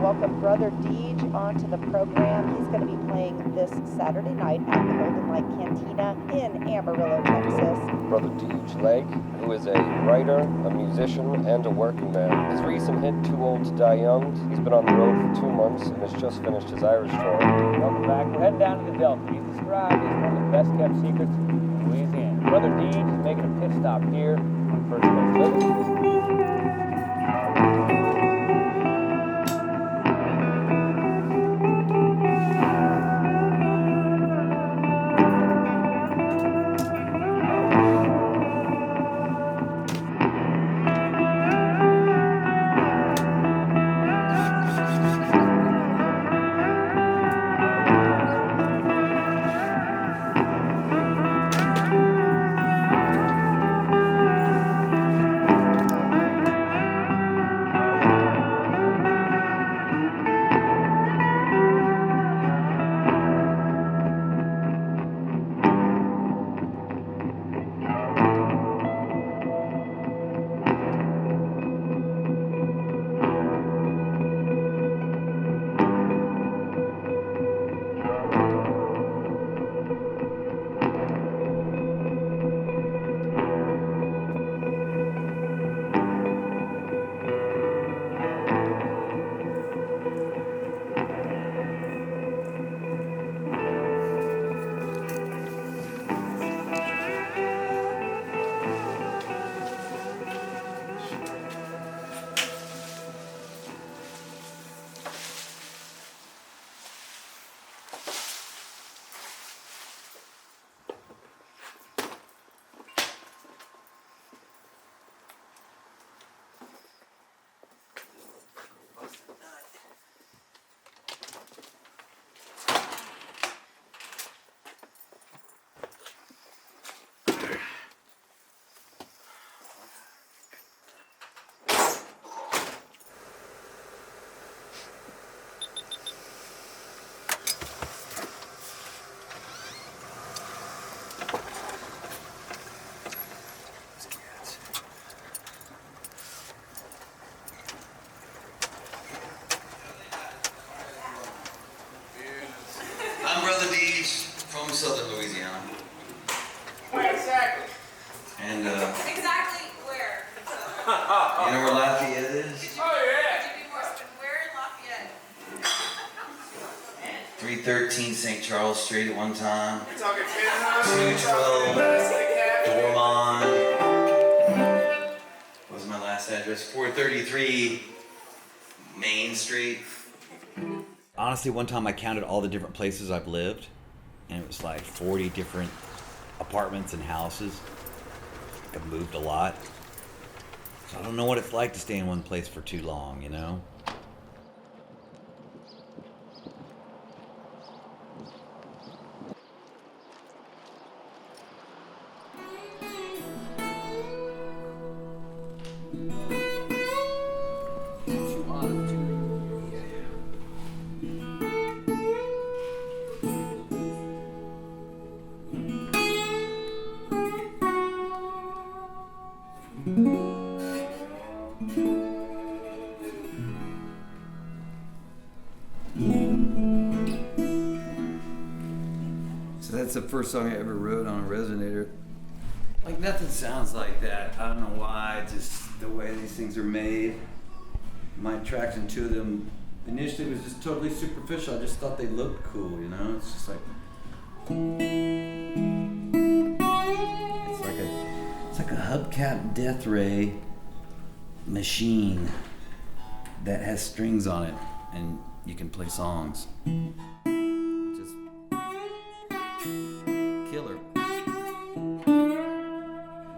welcome Brother Dege onto the program. He's going to be playing this Saturday night at the Golden Light Cantina in Amarillo, Texas. Brother Dege Legg, who is a writer, a musician, and a working man. His recent hit, Too Old to Die Young, he's been on the road for 2 months and has just finished his Irish tour. Welcome back. We're heading down to the Delta. He's described as one of the best kept secrets in Louisiana. Brother Dege is making a pit stop here on First Coast Living. I'm Brother Dege from southern Louisiana. Where exactly? And, Exactly where? you know where Lafayette is? Oh, yeah. Could you be more specific? Where in Lafayette? 313 St. Charles Street at one time. We're talking Pinhouse. 212 Dormont. What was my last address? 433 Main Street. Honestly, one time I counted all the different places I've lived, and it was like 40 different apartments and houses. I've moved a lot. So I don't know what it's like to stay in one place for too long, you know? So that's the first song I ever wrote on a resonator. Like nothing sounds like that. I don't know why, just the way these things are made. My attraction to them initially was just totally superficial. I just thought they looked cool, you know? It's just like it's like a hubcap death ray machine that has strings on it and you can play songs. Just killer.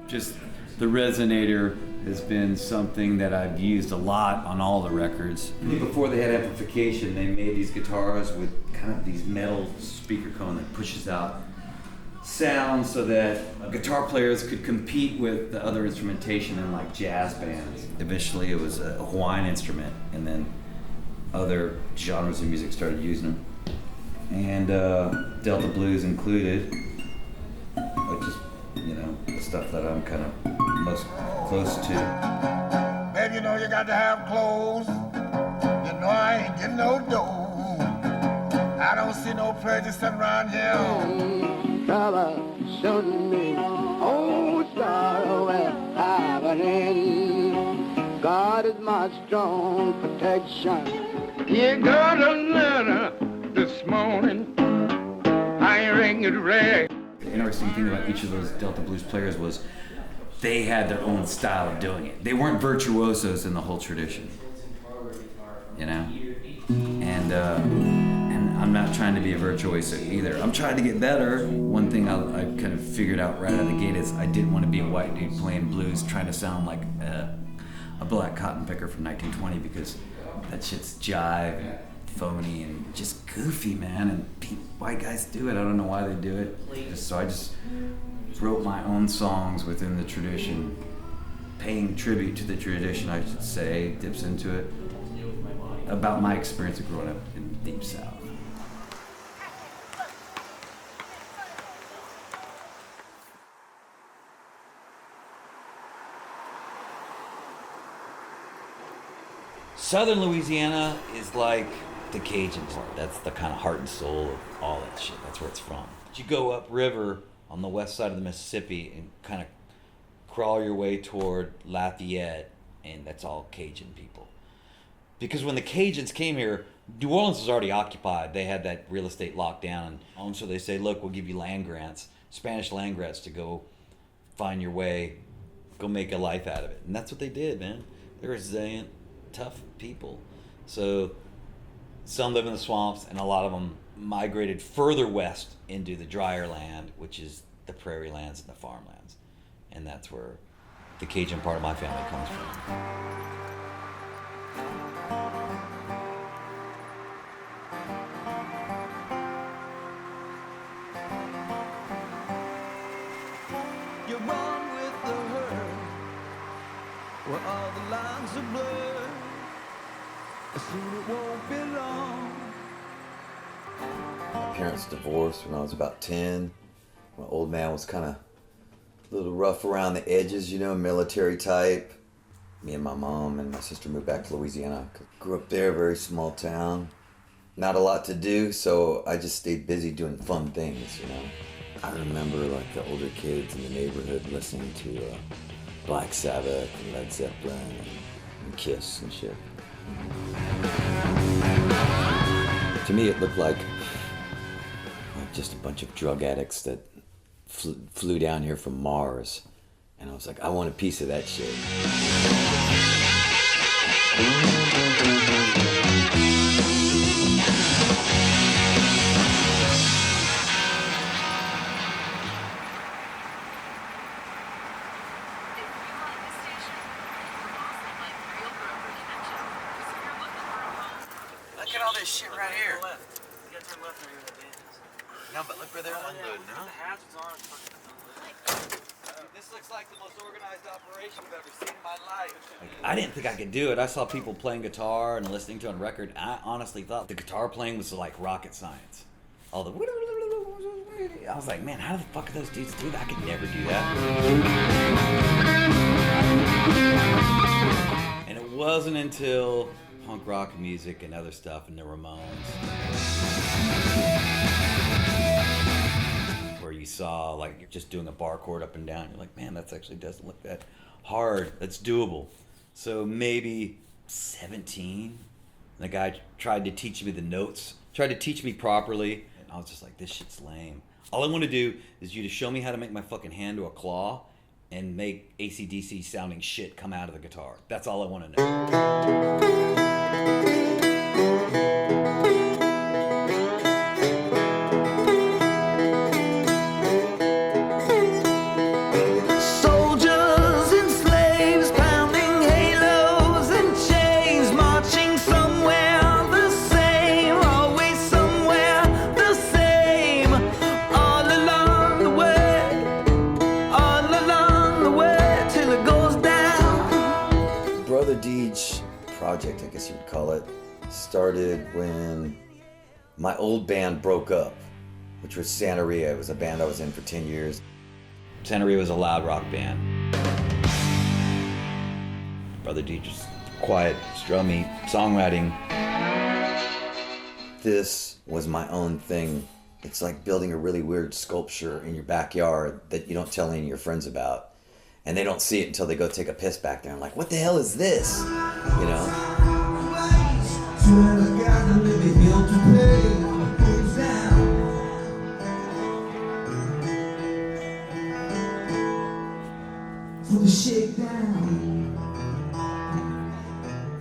Just the resonator has been something that I've used a lot on all the records. Before they had amplification, they made these guitars with kind of these metal speaker cone that pushes out sound so that guitar players could compete with the other instrumentation in like jazz bands. Eventually it was a Hawaiian instrument, and then other genres of music started using them. And Delta Blues included, which is, you know, the stuff that I'm kind of most close to. Baby, you know you got to have clothes. You know I ain't getting no dough. I don't see no prejudice around here. Trouble me. Oh, sorrow will have an end. God is my strong protection. You got a letter this morning. I ain't reading it read. The interesting thing about each of those Delta blues players was they had their own style of doing it. They weren't virtuosos in the whole tradition, you know? And I'm not trying to be a virtuoso either. I'm trying to get better. One thing I kind of figured out right out of the gate is I didn't want to be a white dude playing blues trying to sound like a black cotton picker from 1920, because that shit's jive and phony and just goofy, man. And white guys do it. I don't know why they do it. So I just wrote my own songs within the tradition, paying tribute to the tradition, I should say, dips into it, about my experience of growing up in the Deep South. Southern Louisiana is like the Cajun part. That's the kind of heart and soul of all that shit. That's where it's from. You go upriver on the west side of the Mississippi and kind of crawl your way toward Lafayette, and that's all Cajun people. Because when the Cajuns came here, New Orleans was already occupied. They had that real estate locked down, and so they say, look, we'll give you land grants, Spanish land grants, to go find your way, go make a life out of it. And that's what they did, man. They're resilient, tough people. So some live in the swamps, and a lot of them migrated further west into the drier land, which is the prairie lands and the farmlands. And that's where the Cajun part of my family comes from. You run with the herd where all the lines are blurred. Soon it won't be long. My parents divorced when I was about 10. My old man was kind of a little rough around the edges, you know, military type. Me and my mom and my sister moved back to Louisiana. Grew up there, very small town. Not a lot to do, so I just stayed busy doing fun things, you know. I remember like the older kids in the neighborhood listening to Black Sabbath and Led Zeppelin and Kiss and shit. To me, it looked like just a bunch of drug addicts that flew down here from Mars. And I was like, I want a piece of that shit. Look at all this shit right here. You gotta turn left right here. No, but look where they're unloading, huh? The hazards on. This looks like the most organized operation I've ever seen in my life. I didn't think I could do it. I saw people playing guitar and listening to it on record. I honestly thought the guitar playing was like rocket science. All the I was like, man, how the fuck are those dudes do that? I could never do that. And it wasn't until punk rock music and other stuff and the Ramones where you saw like you're just doing a bar chord up and down. You're like, man, that actually doesn't look that hard. That's doable. So maybe 17, the guy tried to teach me the notes, tried to teach me properly. And I was just like, this shit's lame. All I want to do is you to show me how to make my fucking hand to a claw and make AC/DC sounding shit come out of the guitar. That's all I want to know. Brother Dege project, I guess you would call it, started when my old band broke up, which was Santeria. It was a band I was in for 10 years. Santeria was a loud rock band. Brother Dege was quiet, strummy, songwriting. this was my own thing. It's like building a really weird sculpture in your backyard that you don't tell any of your friends about. And they don't see it until they go take a piss back there. I'm like, what the hell is this? You know?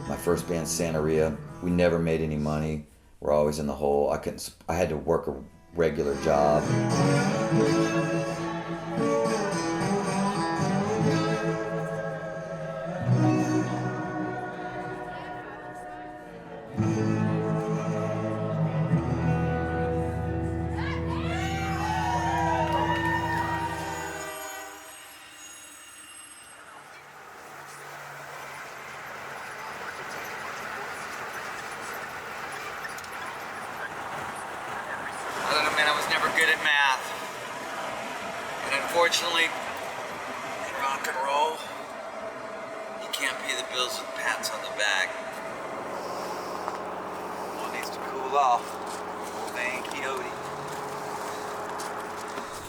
My first band, Santeria, we never made any money. We're always in the hole. I had to work a regular job. Unfortunately, in rock and roll, you can't pay the bills with pats on the back. One needs to cool off. Thank you.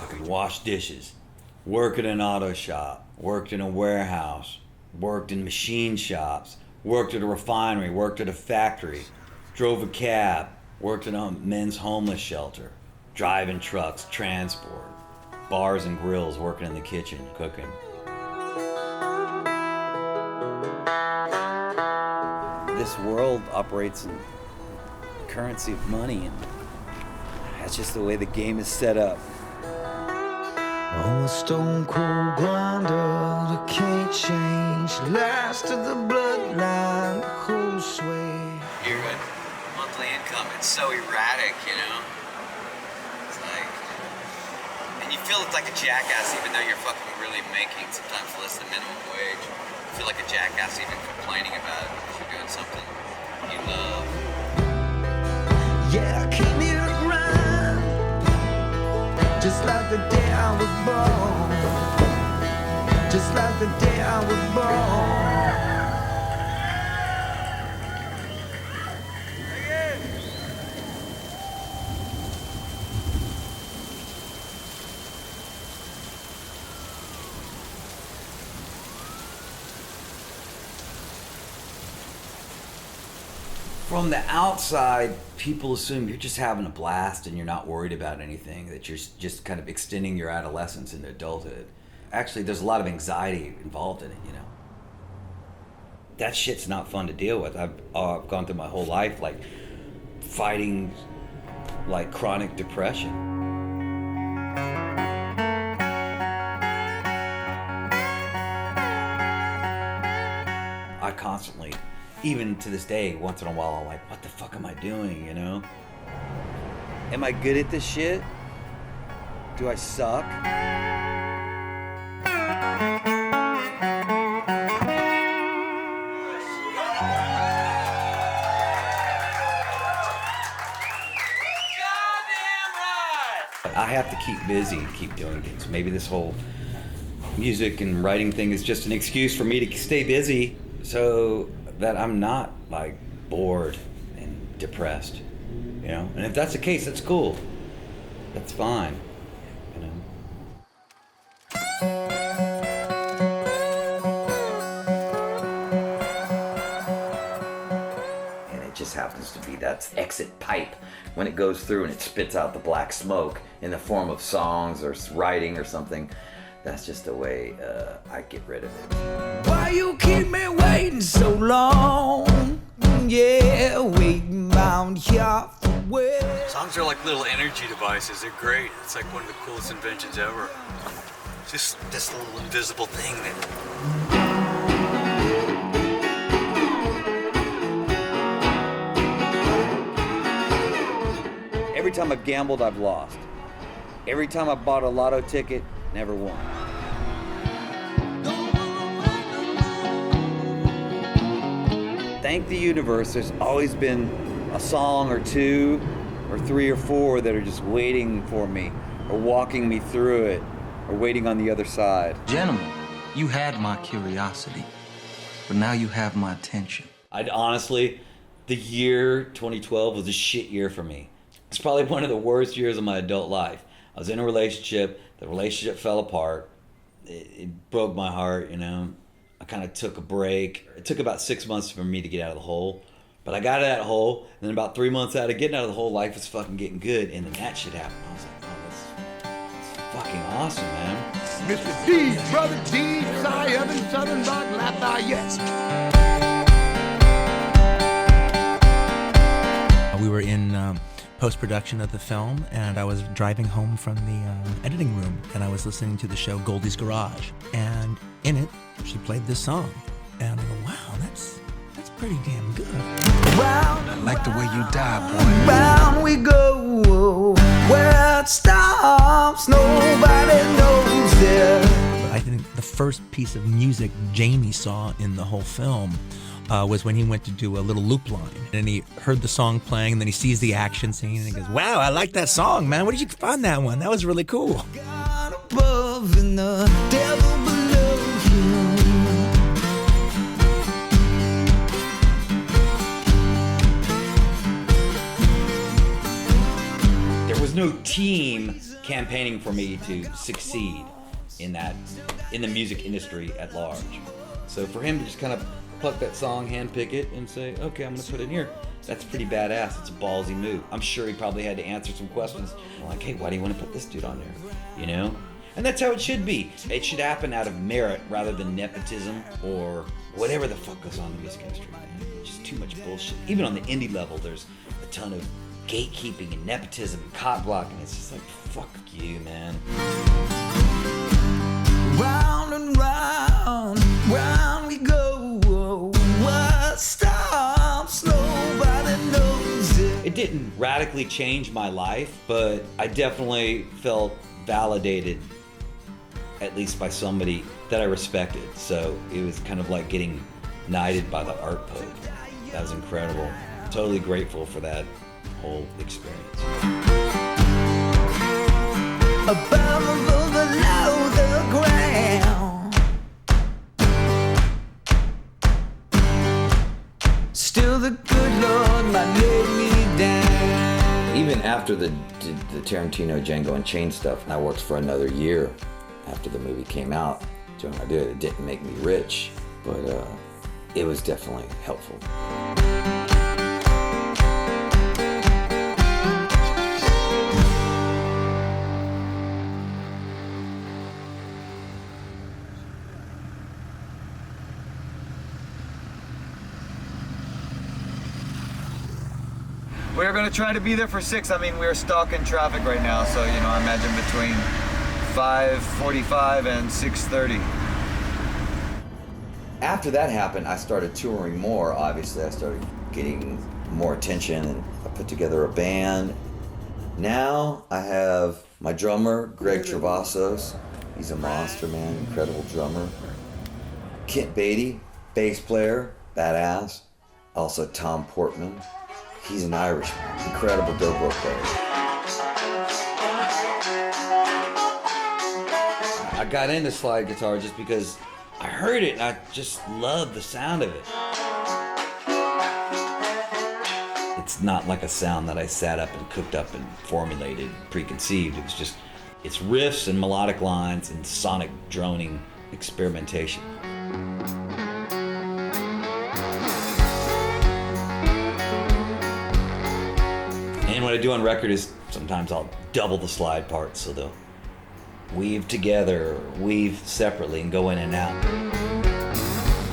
Fucking wash dishes, work at an auto shop, worked in a warehouse, worked in machine shops, worked at a refinery, worked at a factory, drove a cab, worked in a men's homeless shelter, driving trucks, transport. Bars and grills, working in the kitchen, cooking. This world operates in currency of money, and that's just the way the game is set up. I'm a stone cold grinder that can't change. Last of the bloodline, the whole sway. Your monthly income, it's so erratic, you know? And you feel like a jackass even though you're fucking really making sometimes less than minimum wage. You feel like a jackass even complaining about it if you're doing something you love. Yeah, I came here to grind, just like the day I was born. Just like the day I was born. From the outside, people assume you're just having a blast and you're not worried about anything, that you're just kind of extending your adolescence into adulthood. Actually, there's a lot of anxiety involved in it, you know. That shit's not fun to deal with. I've gone through my whole life, like, fighting, like, chronic depression. I constantly, even to this day, once in a while, I'm like, what the fuck am I doing, you know? Am I good at this shit? Do I suck? I have to keep busy and keep doing things. Maybe this whole music and writing thing is just an excuse for me to stay busy so that I'm not, like, bored and depressed, you know? And if that's the case, that's cool. That's fine, you know? And it just happens to be that exit pipe when it goes through and it spits out the black smoke in the form of songs or writing or something. That's just the way I get rid of it. Why you keep me waiting so long? Yeah, waiting round here for where? Songs are like little energy devices. They're great. It's like one of the coolest inventions ever. Just this little invisible thing that... Every time I've gambled, I've lost. Every time I bought a lotto ticket, never won. Thank the universe, there's always been a song or two or three or four that are just waiting for me or walking me through it or waiting on the other side. Gentlemen, you had my curiosity, but now you have my attention. I'd honestly The year 2012 was a shit year for me. It's probably one of the worst years of my adult life. I was in a relationship. The relationship fell apart. It broke my heart, you know. I kind of took a break. It took about 6 months for me to get out of the hole. But I got out of that hole, and then about 3 months out of getting out of the hole, life was fucking getting good, and then that shit happened. I was like, oh, that's fucking awesome, man. Mr. D, Brother D, Sire and Southern Rock Lafayette. We were in post-production of the film, and I was driving home from the editing room, and I was listening to the show Goldie's Garage, and in it, she played this song, and I go, wow, that's pretty damn good. I like the way you die, boy. Round we go, where it stops, nobody knows it. But I think the first piece of music Jamie saw in the whole film was when he went to do a little loop line, and he heard the song playing, and then he sees the action scene, and he goes, wow, I like that song, man. Where did you find that one? That was really cool. God above and the devil below you. There was no team campaigning for me to succeed in the music industry at large. So for him to just kind of pluck that song, handpick it, and say, okay, I'm gonna put it in here, that's pretty badass. It's a ballsy move. I'm sure he probably had to answer some questions like, hey, why do you want to put this dude on there? You know? And that's how it should be. It should happen out of merit rather than nepotism or whatever the fuck goes on in the music industry, man. Just too much bullshit. Even on the indie level, there's a ton of gatekeeping and nepotism and cock blocking. It's just like, fuck you, man. Round and round, round we go. What stops, nobody knows it. It didn't radically change my life, but I definitely felt validated, at least by somebody that I respected. So it was kind of like getting knighted by the art pope. That was incredible. Totally grateful for that whole experience. Above or below the ground, still the good Lord might let me down. Even after the Tarantino Django Unchained stuff, and I worked for another year after the movie came out doing what I did. It didn't make me rich, but it was definitely helpful. We're gonna try to be there for 6. I mean, we're stuck in traffic right now, so you know, I imagine between 5:45 and 6:30. After that happened, I started touring more. Obviously, I started getting more attention, and I put together a band. Now I have my drummer, Greg Travassos. He's a monster, man, incredible drummer. Kent Beatty, bass player, badass. Also Tom Portman. He's an Irishman, incredible dobro player. I got into slide guitar just because I heard it and I just loved the sound of it. It's not like a sound that I sat up and cooked up and formulated, preconceived. It was just, it's riffs and melodic lines and sonic droning experimentation. And what I do on record is sometimes I'll double the slide parts so they'll weave together, or weave separately, and go in and out.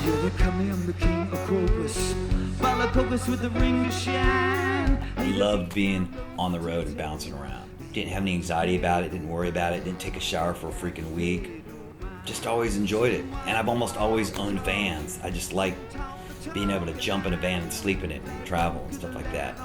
You're the coming, I'm the king of Crocus. While I focus with the ring to shine. I loved being on the road and bouncing around. Didn't have any anxiety about it, didn't worry about it, didn't take a shower for a freaking week. Just always enjoyed it. And I've almost always owned vans. I just like being able to jump in a van and sleep in it and travel and stuff like that.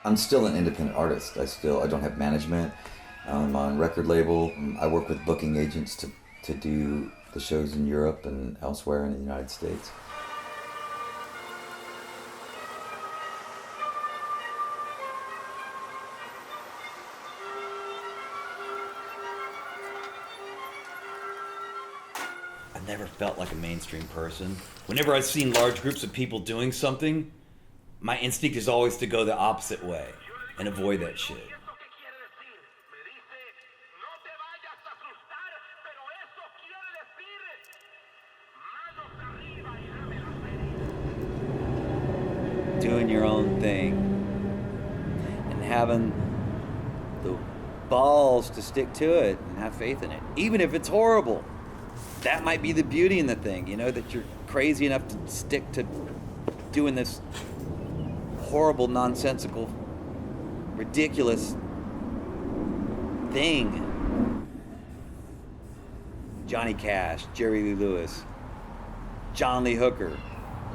I'm still an independent artist. I don't have management. I'm on record label. I work with booking agents to do the shows in Europe and elsewhere in the United States. I've never felt like a mainstream person. Whenever I've seen large groups of people doing something, my instinct is always to go the opposite way and avoid that shit. Doing your own thing and having the balls to stick to it and have faith in it, even if it's horrible. That might be the beauty in the thing, you know, that you're crazy enough to stick to doing this horrible, nonsensical, ridiculous thing. Johnny Cash, Jerry Lee Lewis, John Lee Hooker,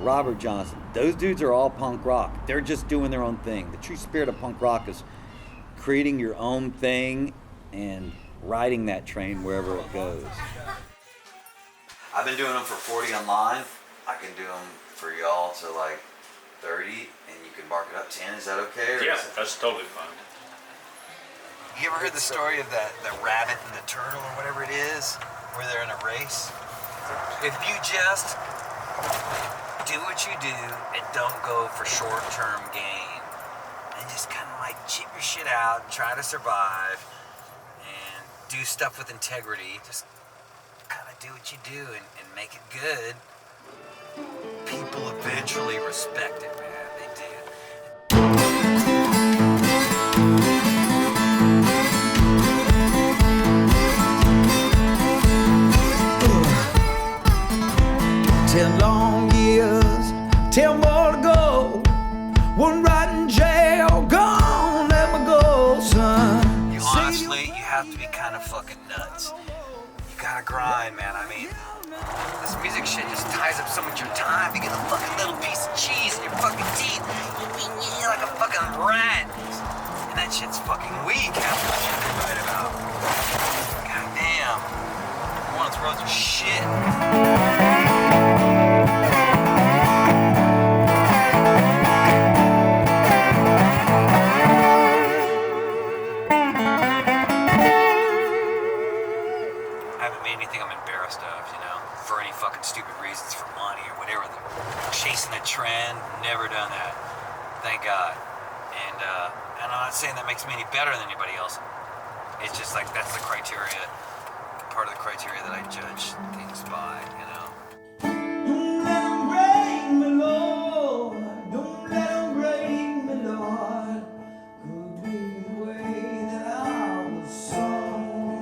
Robert Johnson, those dudes are all punk rock. They're just doing their own thing. The true spirit of punk rock is creating your own thing and riding that train wherever it goes. I've been doing them for 40 online. I can do them for y'all to like 30, and you can mark it up 10. Is that okay? Yeah, that's totally fine. You ever heard the story of the rabbit and the turtle or whatever it is, where they're in a race? If you just do what you do and don't go for short-term gain, and just kind of like chip your shit out and try to survive and do stuff with integrity, just kind of do what you do and make it good, people eventually respect it, man. They do. Ten long years, 10 more to go. One right in jail, gone, let me go, son. You honestly, you have to be kind of fucking nuts. You gotta grind, man. I mean, this music shit just ties up so much of your time. You get a fucking little piece of cheese in your fucking teeth, like a fucking rat. And that shit's fucking weak after the shit they write about. God damn. One of those roads are shit. Stupid reasons for money or whatever. Chasing a trend, never done that. Thank God. And I'm not saying that makes me any better than anybody else. It's just like that's the criteria, part of the criteria that I judge things by, you know. Don't let 'em break me, Lord. Don't let 'em break me, Lord. Could be the way that I was sown.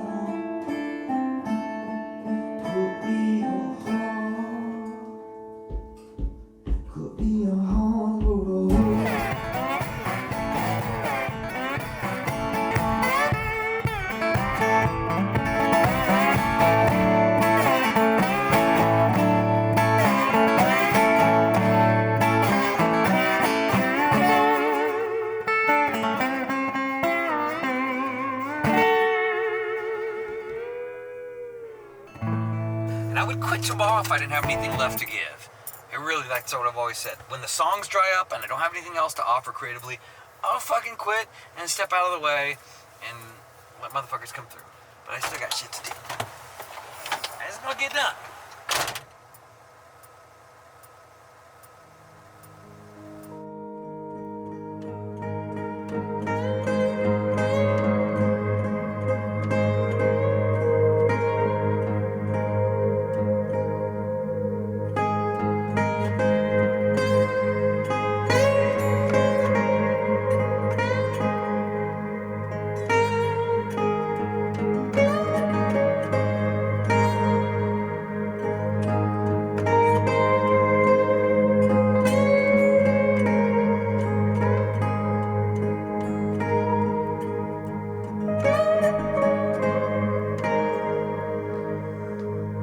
Could be a could be a hard road. And I would quit tomorrow if I didn't have anything left to give. It really, that's what I've always said. When the songs dry up and I don't have anything else to offer creatively, I'll fucking quit and step out of the way and let motherfuckers come through. But I still got shit to do. And it's gonna get done.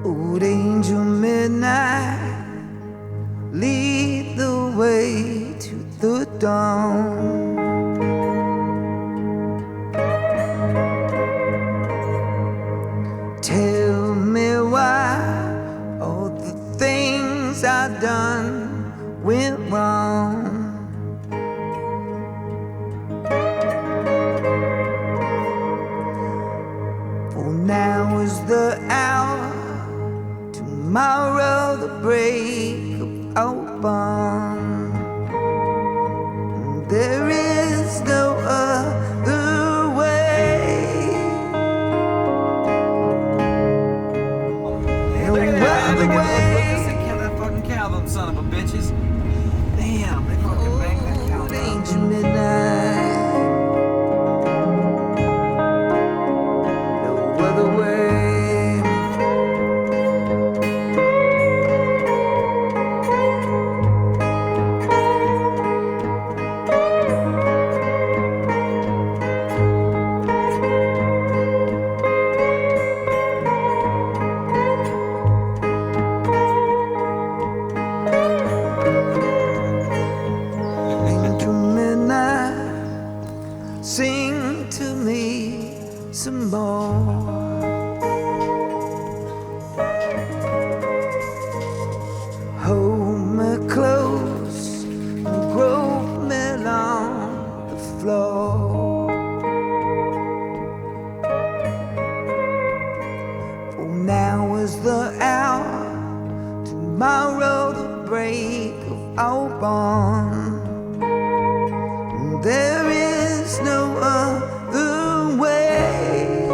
Old angel midnight, lead the way to the dawn. Tell me why all the things I've done went wrong. For now is the hour, tomorrow the break of our bond. There is no other way. No other way. That fucking cow, them son of a bitches. Damn, they fucking banged that cow. Danger midnight. No other way. Danger midnight. Sing to me some more. Hold me close and grope me along the floor. For now is the hour, tomorrow the break of our bond. There is no other way.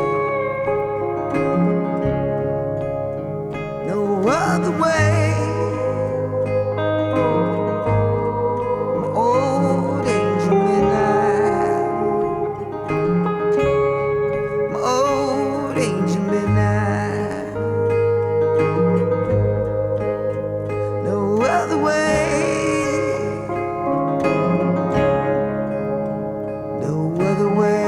No other way. Oh, danger midnight. Oh, danger midnight. No other way. No other way.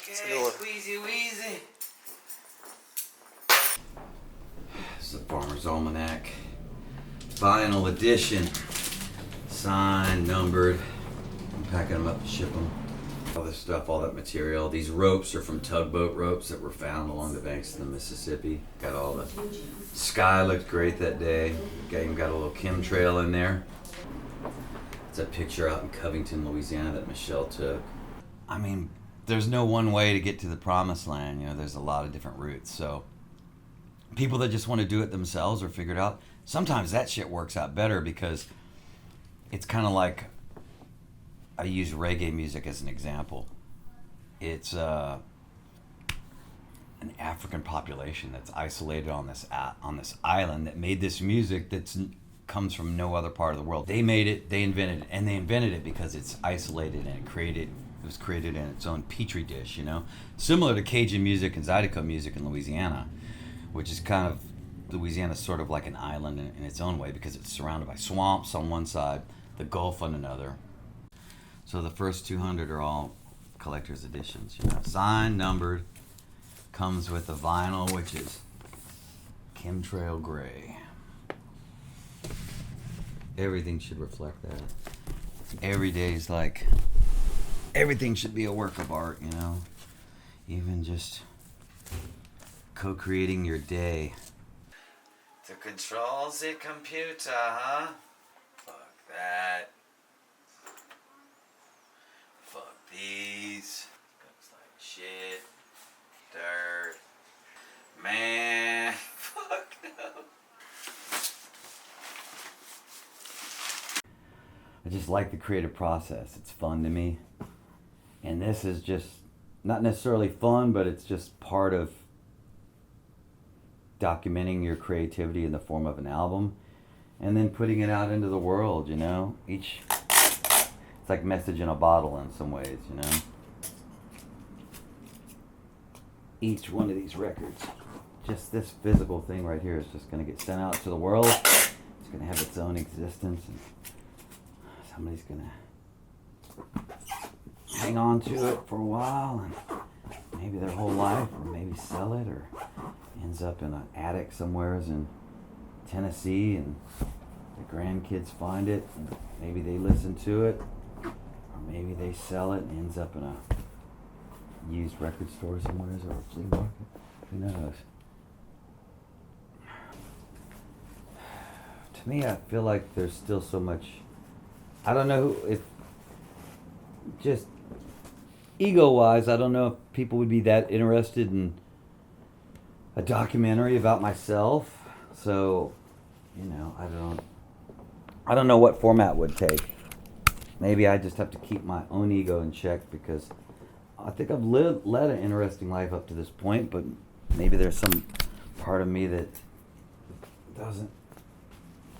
Okay, squeezy wheezy. This is the Farmer's Almanac. Vinyl edition. Signed, numbered. I'm packing them up to ship them. All this stuff, all that material. These ropes are from tugboat ropes that were found along the banks of the Mississippi. Got all the sky looked great that day. Even got a little chemtrail in there. It's a picture out in Covington, Louisiana that Michelle took. I mean, there's no one way to get to the promised land. You know, there's a lot of different routes. So people that just want to do it themselves or figure it out, sometimes that shit works out better because it's kind of like, I use reggae music as an example. It's an African population that's isolated on this island that made this music that comes from no other part of the world. They made it, they invented it, and they invented it because it's isolated and it was created in its own petri dish, you know? Similar to Cajun music and Zydeco music in Louisiana, which is kind of, Louisiana's sort of like an island in its own way because it's surrounded by swamps on one side, the Gulf on another. So the first 200 are all collector's editions, you know? Signed, numbered, comes with the vinyl, which is chemtrail gray. Everything should reflect that. Every day's like, everything should be a work of art, you know? Even just co-creating your day. To control the computer, huh? Fuck that. Fuck these. Looks like shit. Dirt. Man. Fuck no. I just like the creative process. It's fun to me. And this is just not necessarily fun, but it's just part of documenting your creativity in the form of an album and then putting it out into the world, you know? It's like message in a bottle in some ways, you know? Each one of these records just this physical thing right here is just going to get sent out to the world. It's going to have its own existence, and somebody's going to hang on to it for a while, and maybe their whole life, or maybe sell it, or ends up in an attic somewhere in Tennessee, and the grandkids find it, and maybe they listen to it, or maybe they sell it and ends up in a used record store somewhere or a flea market. Who knows? To me, I feel like there's still so much. I don't know if, just ego-wise, I don't know if people would be that interested in a documentary about myself. So, you know, I don't know what format would take. Maybe I just have to keep my own ego in check, because I think I've led an interesting life up to this point, but maybe there's some part of me that doesn't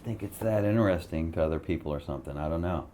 think it's that interesting to other people or something. I don't know.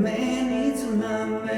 Man needs a mommy.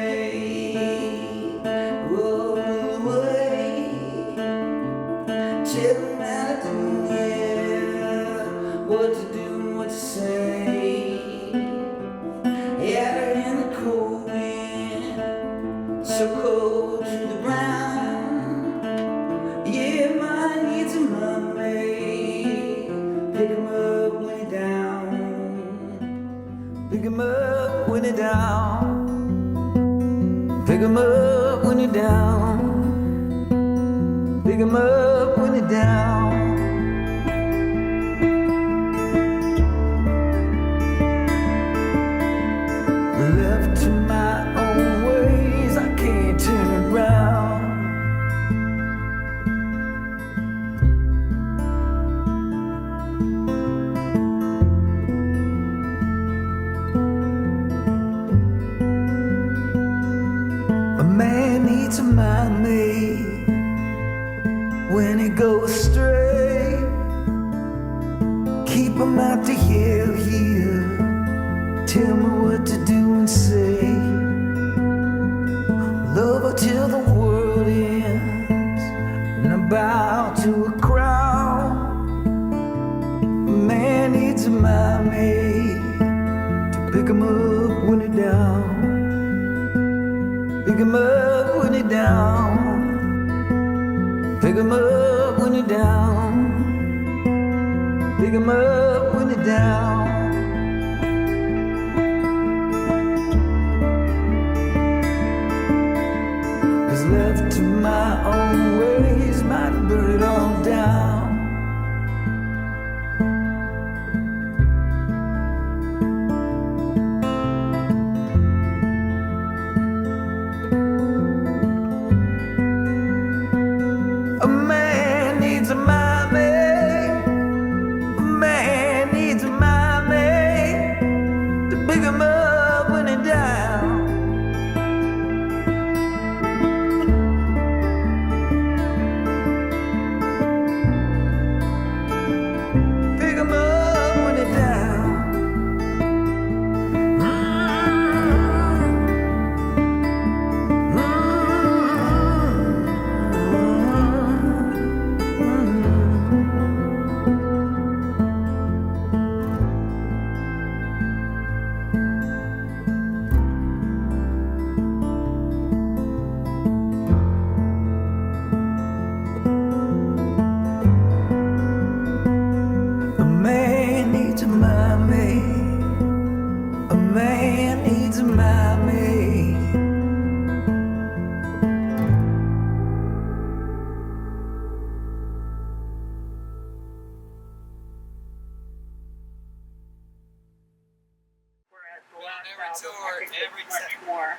much more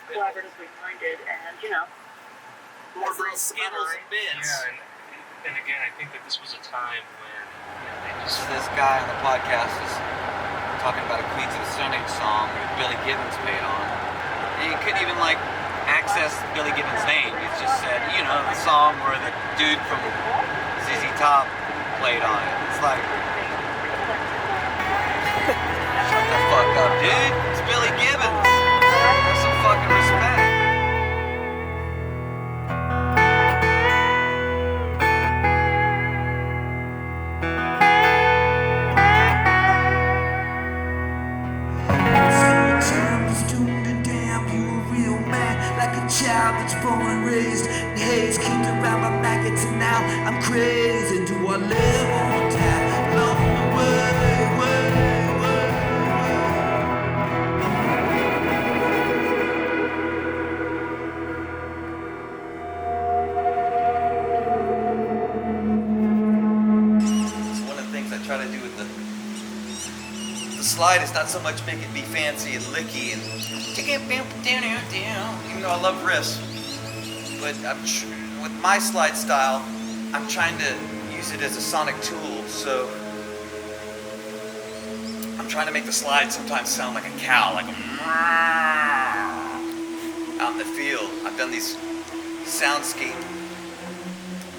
collaboratively minded and, you know, more brain Skittles and bits. Yeah, and again, I think that this was a time when they just... So this guy on the podcast is talking about a Queens of the Stone Age song that Billy Gibbons played on. And you couldn't even like access Billy Gibbons' name. He just said, you know, the song where the dude from ZZ Top played on it. It's like, shut the fuck up, dude. It's Billy Gibbons. Have some fucking respect. Child that's born and raised in haze, kicked around my maggots, and now I'm crazy. Do I live or die along the way? So one of the things I try to do with the slide is not so much make it be fancy and licky and even though I love riffs, but with my slide style, I'm trying to use it as a sonic tool. So I'm trying to make the slide sometimes sound like a cow, like out in the field. I've done these soundscape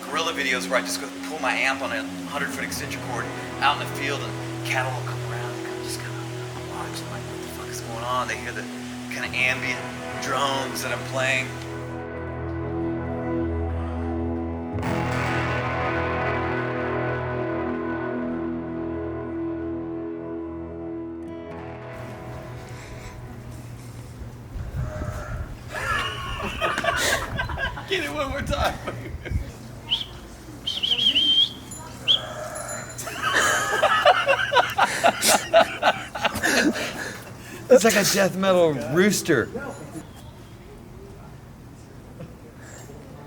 guerrilla videos where I just go pull my amp on a 100-foot extension cord out in the field, and cattle will come around and just kind of watch, like, what the fuck is going on? They hear the kind of ambient drums that I'm playing. Get it one more time. It's like a death metal rooster.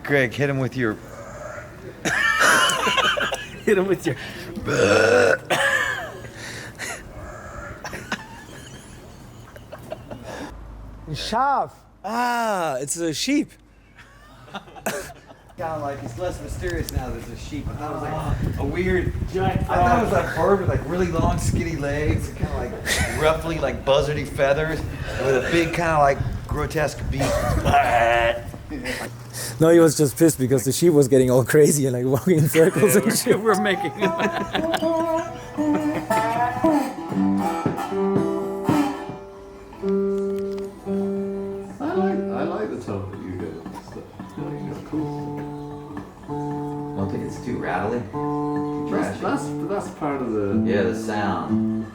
Greg, hit him with your... hit him with your... Schaf. Ah, it's a sheep. Kind of like, it's less mysterious now that it's a sheep. I thought it was like a weird giant frog. I thought it was a bird with like really long skinny legs, kind of like roughly like buzzardy feathers, with a big kind of like grotesque beak. No, he was just pissed because the sheep was getting all crazy and like walking in circles and shit. We're making I like the tone that you get. I think it's cool. I don't think it's too rattly. That's part of the... Yeah, the sound.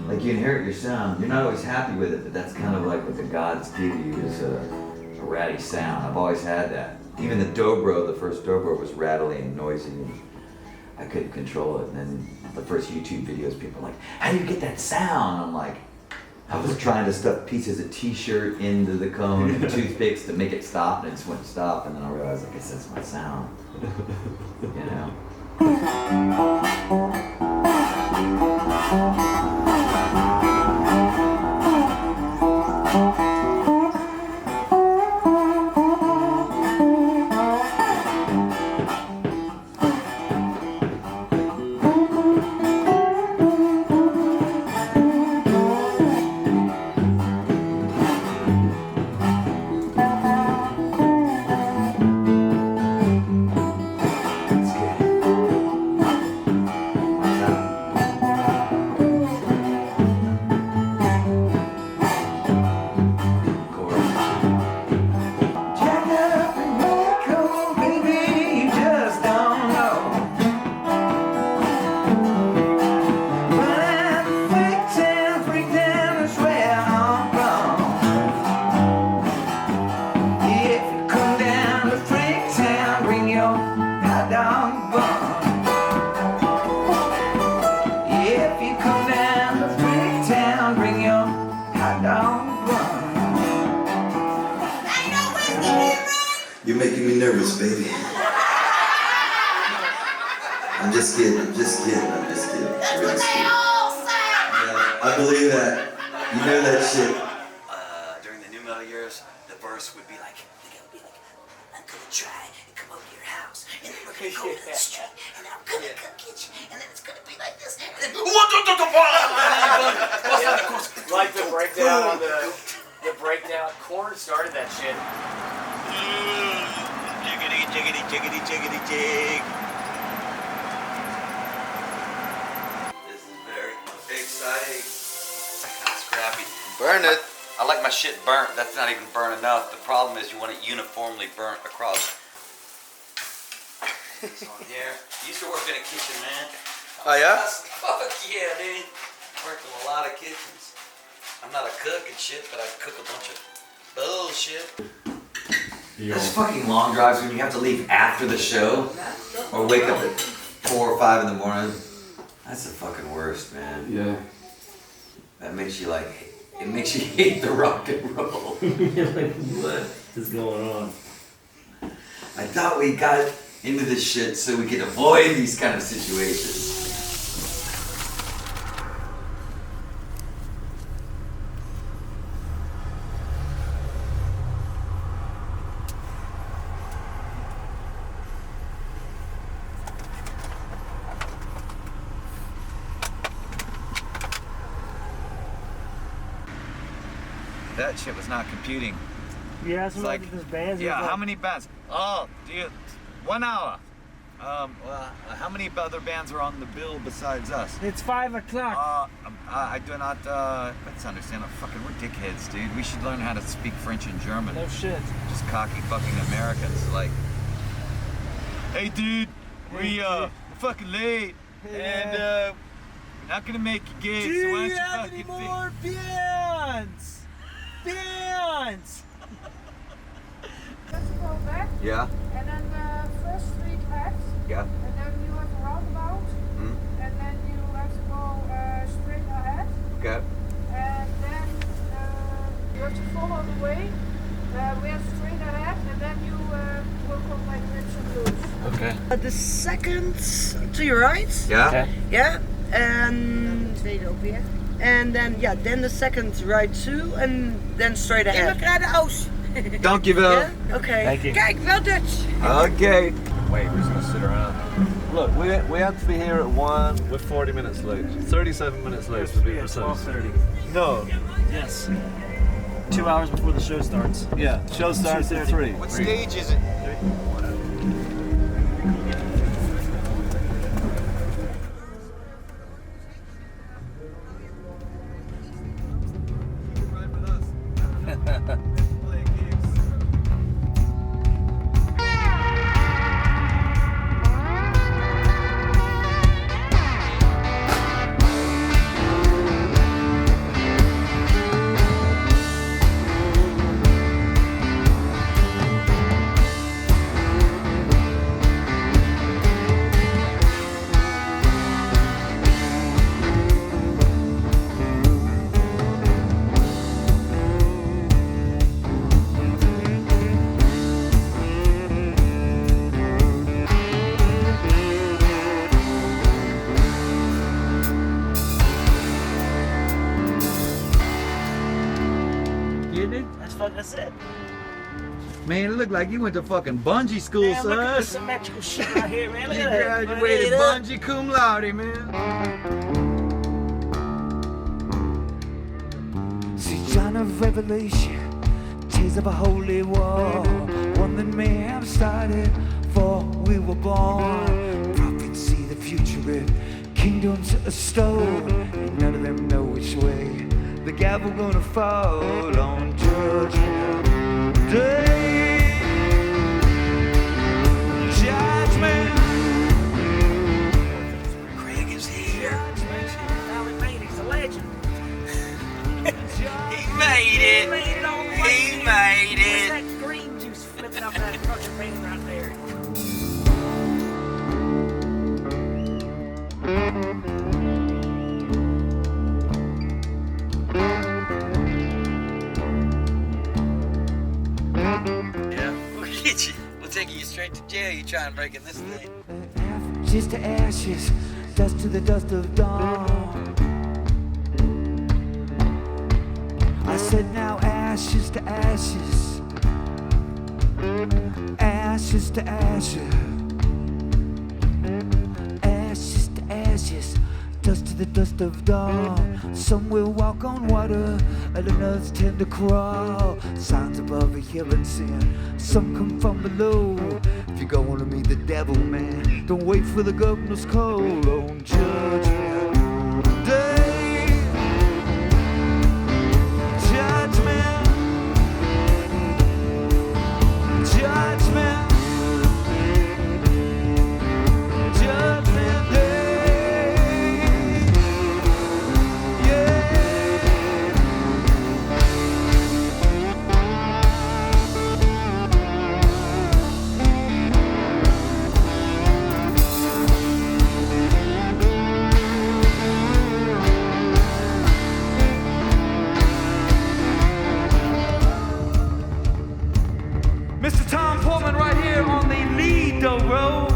Like you inherit your sound. You're not always happy with it, but that's kind of like what the gods give you is a ratty sound. I've always had that. Even the dobro, the first dobro was rattly and noisy, and I couldn't control it. And then the first YouTube videos, people were like, how do you get that sound? I'm like, I was trying to stuff pieces of t-shirt into the cone and toothpicks to make it stop, and it just wouldn't stop. And then I realized, I guess that's my sound. You know? You're making me nervous, baby. I'm just kidding. Really kidding. Yeah, I believe that. You know that shit. the verse would be like, I'm gonna try and come over to your house, and then we're gonna go to the street, and I'm gonna come get you, and then it's gonna be like this, and then Like the breakdown on the breakdown. Korn started that shit. Jiggity, jiggity, jiggity, jiggity, jig. This is very exciting. Scrappy. Burn it. I like my shit burnt. That's not even burnt enough. The problem is you want it uniformly burnt across. It's on here. You used to work in a kitchen, man. Oh yeah? Fuck yeah, dude. Worked in a lot of kitchens. I'm not a cook and shit, but I cook a bunch of bullshit. Those fucking long drives when you have to leave after the show or wake up at 4 or 5 in the morning. That's the fucking worst, man. Yeah. That makes you like, it makes you hate the rock and roll. You're like, what is going on? I thought we got into this shit so we could avoid these kind of situations. That shit was not computing. You asked It's me like, if there's bands. yeah, like, how many bands? Oh, dude, 1 hour. Well, how many other bands are on the bill besides us? It's 5 o'clock. I do not, let's understand, fucking, we're dickheads, dude. We should learn how to speak French and German. No shit. Just cocky fucking Americans, like, hey, dude, we're fucking late, and, we're not gonna make you gigs, Do so why don't you you have fucking any more bands? Bands! Let's go back. Yeah, And then the first street left. yeah. And then you have a roundabout. And then you have to go straight ahead. Okay. And then you have to follow the way. We have straight ahead. And then you will come like rips and blues. Okay. The second to your right. Yeah? Okay. Yeah. And then, yeah, then the second right too, and then straight ahead. Don't give up. Yeah? Okay. Thank you. Kijk, wel Dutch. Okay. Wait, we're just gonna sit around. Look, we had to be here at 1. We're 40 minutes late. 37 minutes late to be precise. 12:30. No. Yes. 2 hours before the show starts. Yeah, show starts at 3. What stage is it? That's it. Man, it looked like you went to fucking bungee school, Man, look at son. this symmetrical shit right here, man. Look You at that. graduated Look at bungee cum laude, man. See, John of Revelation, tears of a holy war, one that may have started before we were born. Prophets see the future in kingdoms of stone, and none of them know which way the gavel gonna fall on Judgment Day. Judgment. Craig is here. He's a legend. He made it. He made it all the way. He made it. What's that green juice flipping up that fucking paint right there? We'll take you straight to jail. You try and break in this thing. Ashes to ashes, dust to the dust of dawn. I said now ashes to ashes, ashes to ashes, ashes to ashes, dust to the dust of dawn. Some will walk on water, and others tend to crawl. Signs above a hill and sin, some come from below. If you're going to meet the devil, man, don't wait for the governor's call on Judgment Day. Judgment, judgment, judgment day. Yeah. Mr. Tom Portman right here on the lead row.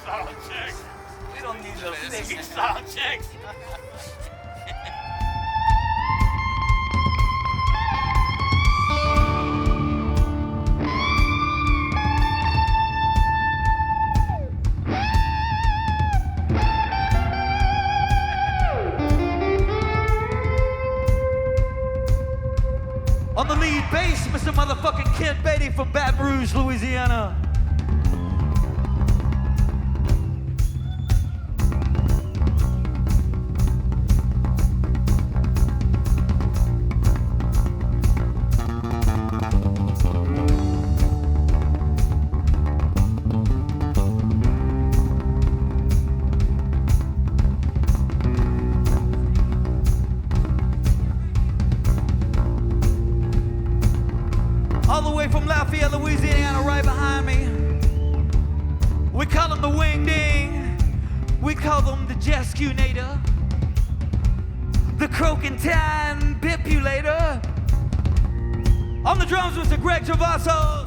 Sound checks. We don't need those singing sound checks. On the lead bass, Mr. Motherfucking Kent Beatty from Baton Rouge, Louisiana. All the way from Lafayette, Louisiana, right behind me. We call him the Wing Ding. We call him the Jescunator, the Croquantine Bipulator. On the drums, Mr. Greg Travasos.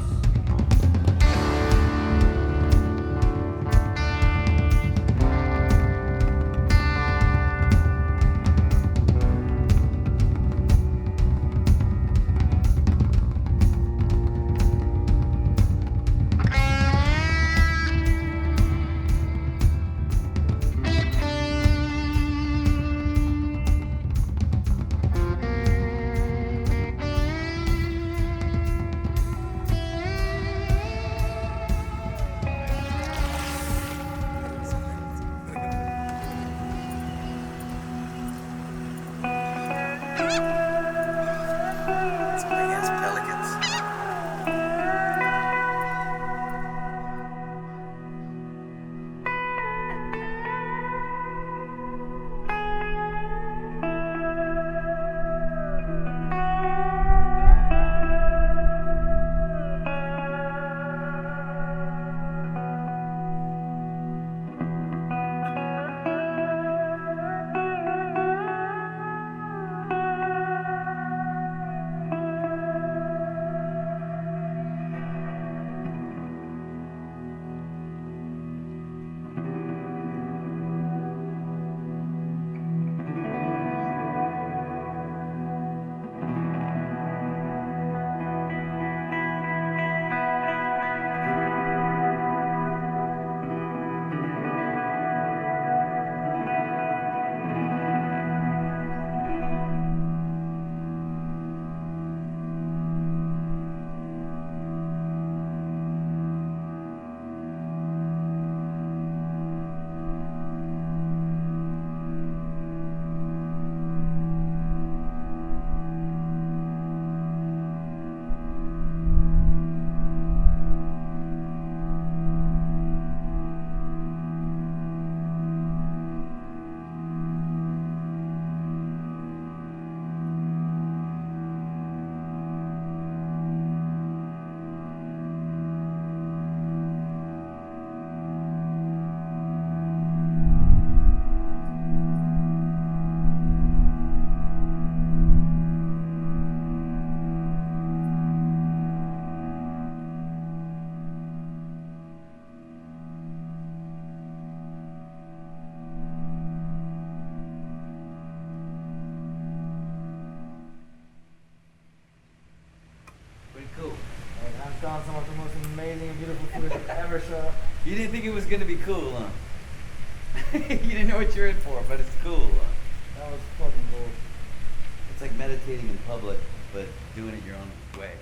found some of the most amazing and beautiful footage I've ever shot. You didn't think it was gonna be cool, huh? You didn't know what you're in for, but it's cool, huh? That was fucking cool. It's like meditating in public, but doing it your own way.